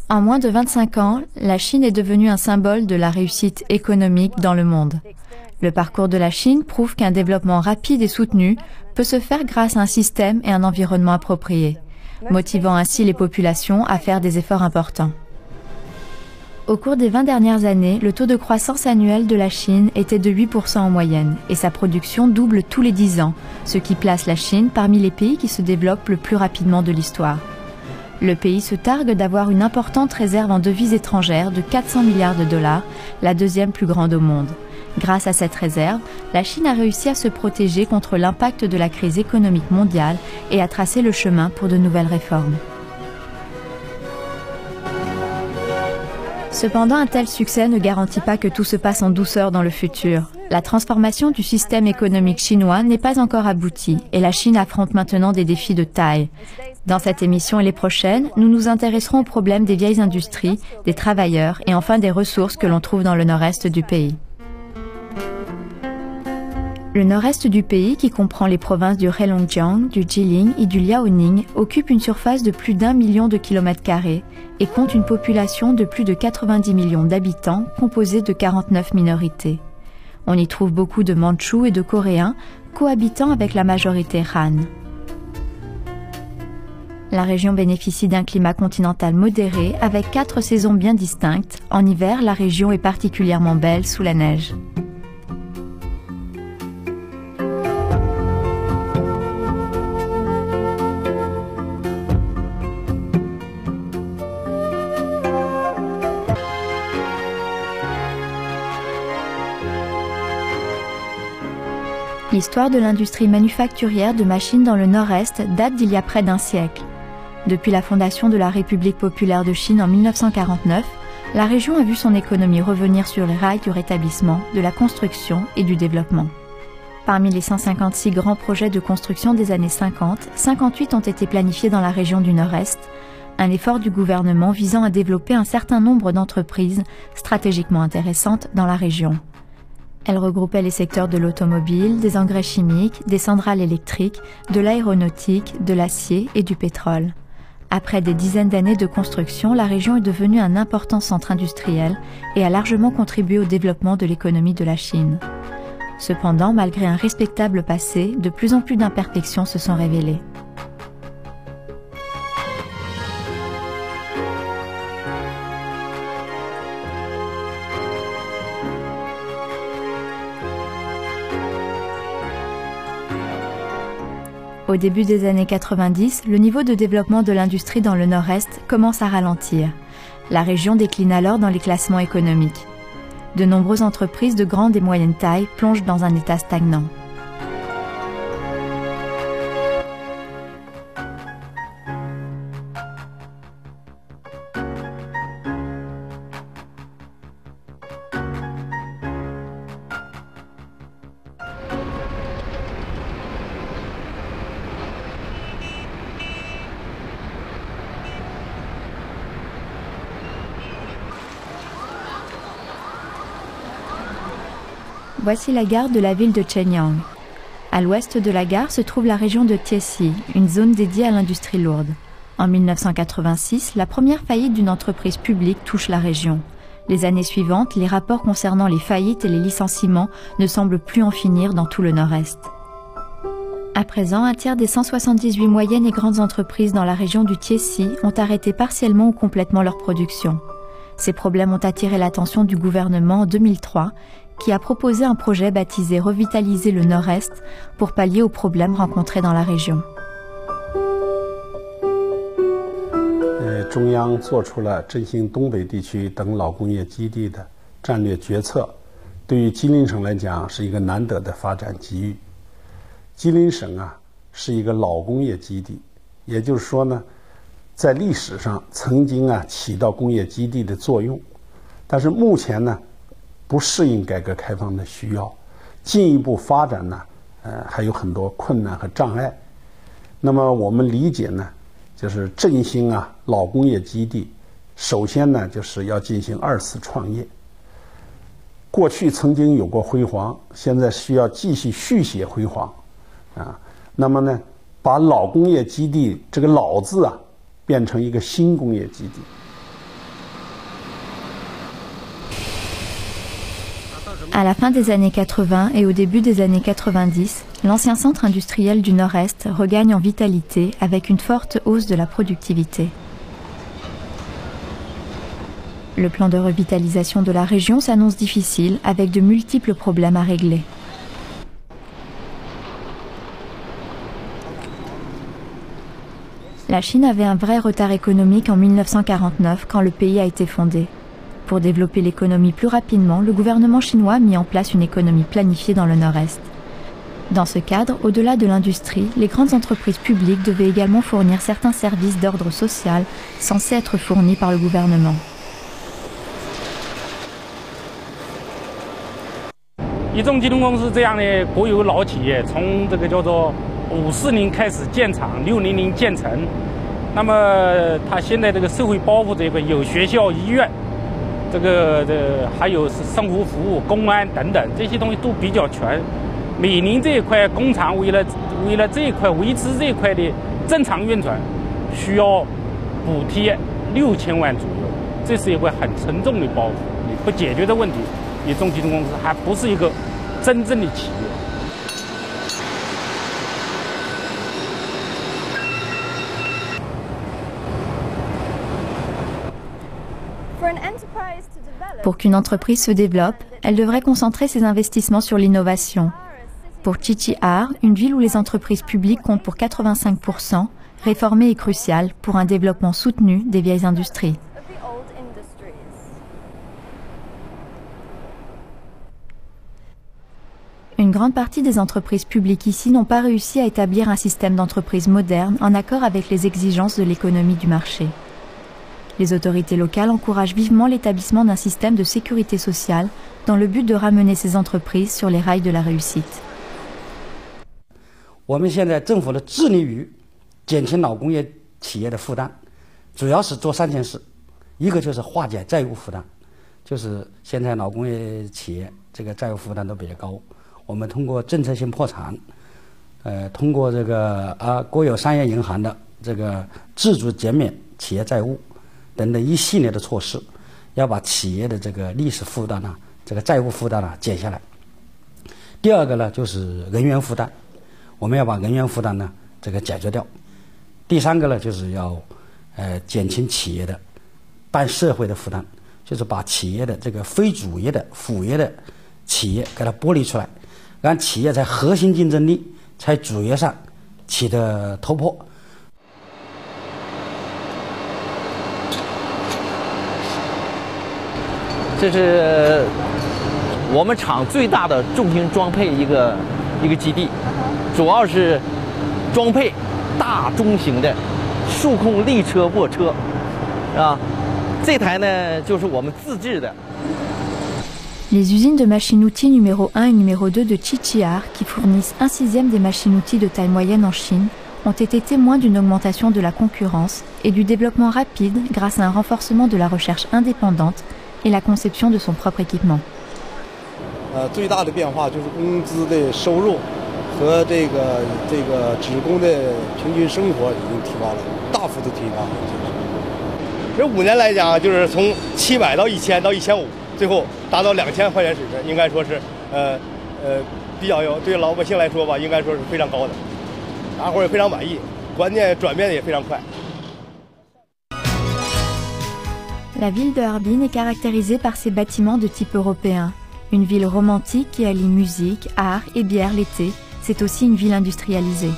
En moins de 25 ans, la Chine est devenue un symbole de la réussite économique dans le monde. Le parcours de la Chine prouve qu'un développement rapide et soutenu peut se faire grâce à un système et un environnement appropriés, motivant ainsi les populations à faire des efforts importants. Au cours des 20 dernières années, le taux de croissance annuel de la Chine était de 8% en moyenne et sa production double tous les 10 ans, ce qui place la Chine parmi les pays qui se développent le plus rapidement de l'histoire. Le pays se targue d'avoir une importante réserve en devises étrangères de 400 milliards de dollars, la deuxième plus grande au monde. Grâce à cette réserve, la Chine a réussi à se protéger contre l'impact de la crise économique mondiale et à tracer le chemin pour de nouvelles réformes. Cependant, un tel succès ne garantit pas que tout se passe en douceur dans le futur. La transformation du système économique chinois n'est pas encore aboutie et la Chine affronte maintenant des défis de taille. Dans cette émission et les prochaines, nous nous intéresserons aux problèmes des vieilles industries, des travailleurs et enfin des ressources que l'on trouve dans le nord-est du pays. Le nord-est du pays, qui comprend les provinces du Heilongjiang, du Jilin et du Liaoning, occupe une surface de plus d'1 million de kilomètres carrés et compte une population de plus de 90 millions d'habitants composée de 49 minorités. On y trouve beaucoup de Mandchous et de Coréens, cohabitant avec la majorité Han. La région bénéficie d'un climat continental modéré avec 4 saisons bien distinctes. En hiver, la région est particulièrement belle sous la neige. L'histoire de l'industrie manufacturière de machines dans le nord-est date d'il y a près d'un siècle. Depuis la fondation de la République populaire de Chine en 1949, la région a vu son économie revenir sur les rails du rétablissement, de la construction et du développement. Parmi les 156 grands projets de construction des années 50, 58 ont été planifiés dans la région du nord-est, un effort du gouvernement visant à développer un certain nombre d'entreprises stratégiquement intéressantes dans la région. Elle regroupait les secteurs de l'automobile, des engrais chimiques, des centrales électriques, de l'aéronautique, de l'acier et du pétrole. Après des dizaines d'années de construction, la région est devenue un important centre industriel et a largement contribué au développement de l'économie de la Chine. Cependant, malgré un respectable passé, de plus en plus d'imperfections se sont révélées. Au début des années 90, le niveau de développement de l'industrie dans le nord-est commence à ralentir. La région décline alors dans les classements économiques. De nombreuses entreprises de grande et moyenne taille plongent dans un état stagnant. Voici la gare de la ville de Shenyang. À l'ouest de la gare se trouve la région de Tiexi, une zone dédiée à l'industrie lourde. En 1986, la première faillite d'une entreprise publique touche la région. Les années suivantes, les rapports concernant les faillites et les licenciements ne semblent plus en finir dans tout le nord-est. À présent, un tiers des 178 moyennes et grandes entreprises dans la région du Tiexi ont arrêté partiellement ou complètement leur production. Ces problèmes ont attiré l'attention du gouvernement en 2003, qui a proposé un projet baptisé Revitaliser le Nord-Est pour pallier aux problèmes rencontrés dans la région. 中央做出了振兴东北地区等老工业基地的战略决策，对于吉林省来讲是一个难得的发展机遇。吉林省啊是一个老工业基地，也就是说呢，在历史上曾经啊起到工业基地的作用，但是目前呢不适应改革开放的需要，进一步发展呢还有很多困难和障碍。那么我们理解呢，就是振兴啊老工业基地，首先呢就是要进行2次创业。过去曾经有过辉煌，现在需要继续续写辉煌啊。那么呢，把老工业基地这个“老”字啊变成一个新工业基地。À la fin des années 80 et au début des années 90, l'ancien centre industriel du Nord-Est regagne en vitalité avec une forte hausse de la productivité. Le plan de revitalisation de la région s'annonce difficile avec de multiples problèmes à régler. La Chine avait un vrai retard économique en 1949 quand le pays a été fondé. Pour développer l'économie plus rapidement, le gouvernement chinois a mis en place une économie planifiée dans le Nord-Est. Dans ce cadre, au-delà de l'industrie, les grandes entreprises publiques devaient également fournir certains services d'ordre social censés être fournis par le gouvernement. 一众集团公司这样的国有老企业，从这个叫做50年开始建厂，600年建成。那么它现在这个社会包袱这一块有学校、医院，还有是生活服务、公安等等这些东西都比较全。每年这一块工厂为了这一块维持这一块的正常运转，需要补贴6000万左右，这是一块很沉重的包袱。你不解决的问题。 一众集团公司还不是一个真正的企业。Pour qu'une entreprise se développe, elle devrait concentrer ses investissements sur l'innovation. Pour Qiqihar, une ville où les entreprises publiques comptent pour 85%, réformer est crucial pour un développement soutenu des vieilles industries. Une grande partie des entreprises publiques ici n'ont pas réussi à établir un système d'entreprise moderne en accord avec les exigences de l'économie du marché. Les autorités locales encouragent vivement l'établissement d'un système de sécurité sociale dans le but de ramener ces entreprises sur les rails de la réussite. 我们现在政府的致力于减轻老工业企业的负担，主要是做3件事，一个就是化解债务负担，就是现在老工业企业这个债务负担都比较高。 我们通过政策性破产，通过这个国有商业银行的这个自主减免企业债务等等一系列的措施，要把企业的这个历史负担这个债务负担减下来。第二个呢，就是人员负担，我们要把人员负担这个解决掉。第三个呢，就是要减轻企业的办社会的负担，就是把企业的这个非主业的辅业的企业给它剥离出来。 让企业在核心竞争力、在主业上起的突破。这是我们厂最大的重型装配一个基地，主要是装配大中型的数控立车卧车，啊，这台呢就是我们自制的。 Les usines de machines-outils numéro 1 et numéro 2 de Qiqihar, qui fournissent 1/6 des machines-outils de taille moyenne en Chine, ont été témoins d'une augmentation de la concurrence et du développement rapide grâce à un renforcement de la recherche indépendante et la conception de son propre équipement. 最大的变化就是工资的收入和这个职工的平均生活已经提高了，大幅度提高。这5年来讲，就是从700到1000到1500。 最后达到2000块钱水平，应该说是比较对老百姓来说吧，应该说是非常高的，大伙儿也非常满意，关键转变的也非常快。 La ville de Harbin est caractérisée par ses bâtiments de type européen. Une ville romantique qui allie musique, art et bière l'été, c'est aussi une ville industrialisée.